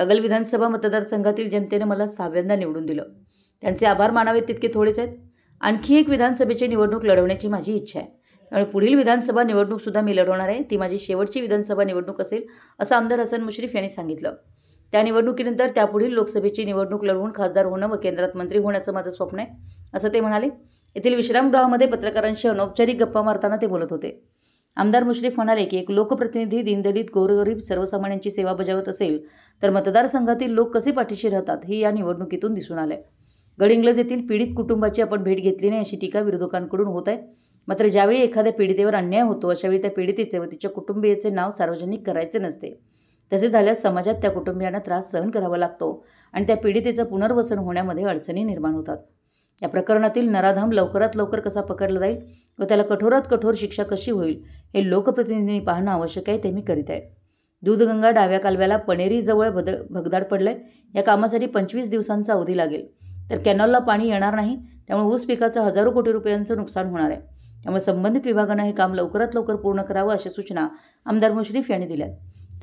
कागल विधानसभा मतदारसंघातील जनतेने मला 6व्यांदा निवडून दिलं. त्यांचे आभार मानावेत तितके थोडेच आहेत. आणखी एक विधानसभेची निवडणूक लढवण्याची माझी इच्छा आहे. त्यामुळे पुढील विधानसभा निवडणूकसुद्धा मी लढवणार आहे. ती माझी शेवटची विधानसभा निवडणूक असेल असं आमदार हसन मुश्रीफ यांनी सांगितलं. त्या निवडणुकीनंतर त्यापुढील लोकसभेची निवडणूक लढवून खासदार होणं व केंद्रात मंत्री होण्याचं माझं स्वप्न आहे असं ते म्हणाले. येथील विश्रामगृहामध्ये पत्रकारांशी अनौपचारिक गप्पा मारताना ते बोलत होते. आमदार मुश्रीफ म्हणाले की एक लोकप्रतिनिधी दीनदलित गोरगरीब सर्वसामान्यांची सेवा बजावत असेल तर मतदारसंघातील लोक कसे पाठीशी राहतात हे या निवडणुकीतून दिसून आले. गडहिंग्लज येथील पीडित कुटुंबाची आपण भेट घेतली नाही अशी टीका विरोधकांकडून होत आहे. मात्र ज्यावेळी एखाद्या पीडितेवर अन्याय होतो अशावेळी त्या पीडितेचे व तिच्या कुटुंबियाचे नाव सार्वजनिक करायचे नसते. तसे झाल्यास समाजात त्या कुटुंबियांना त्रास सहन करावा लागतो आणि त्या पीडितेचं पुनर्वसन होण्यामध्ये अडचणी निर्माण होतात. या प्रकरणातील नराधम लवकरात लवकर कसा पकडला जाईल व त्याला कठोरात कठोर शिक्षा कशी होईल हे लोकप्रतिनिधींनी पाहणं आवश्यक आहे, ते मी करीत आहे. दूधगंगा डाव्या कालव्याला पणेरीजवळ भगदाड पडलंय. या कामासाठी 25 दिवसांचा अवधी लागेल. तर कॅनॉलला पाणी येणार नाही. त्यामुळे ऊस पिकाचं हजारो कोटी रुपयांचं नुकसान होणार आहे. त्यामुळे संबंधित विभागानं हे काम लवकरात लवकर पूर्ण करावं अशा सूचना आमदार मुश्रीफ यांनी दिल्या.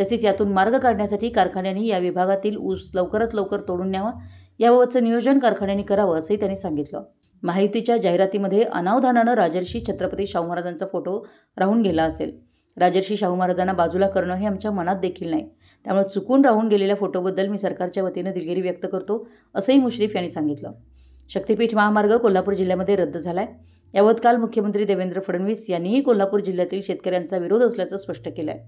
तसेच यातून मार्ग काढण्यासाठी कारखान्यांनी या विभागातील ऊस लवकरात लवकर तोडून न्यावा याबाबतचं नियोजन कारखान्यांनी करावं असंही त्यांनी सांगितलं. महायुतीच्या जाहिरातीमध्ये अनावधानानं राजर्षी छत्रपती शाहू महाराजांचा फोटो राहून गेला असेल. राजर्षी शाहू महाराजांना बाजूला करणं हे आमच्या मनात देखील नाही. त्यामुळे चुकून राहून गेलेल्या फोटोबद्दल मी सरकारच्या वतीनं दिलगिरी व्यक्त करतो असंही मुश्रीफ यांनी सांगितलं. शक्तीपीठ महामार्ग कोल्हापूर जिल्ह्यामध्ये रद्द झालाय. याबाबत काल मुख्यमंत्री देवेंद्र फडणवीस यांनीही कोल्हापूर जिल्ह्यातील शेतकऱ्यांचा विरोध असल्याचं स्पष्ट केलं आहे.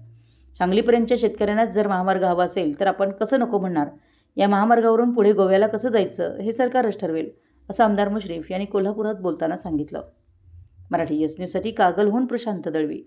सांगलीपर्यंतच्या शेतकऱ्यांनाच जर महामार्ग हवा असेल तर आपण कसं नको म्हणणार. या महामार्गावरून पुढे गोव्याला कसं जायचं हे सरकारच ठरवेल असं आमदार मुश्रीफ यांनी कोल्हापुरात बोलताना सांगितलं. मराठी एस न्यूजसाठी कागलहून प्रशांत दळवी.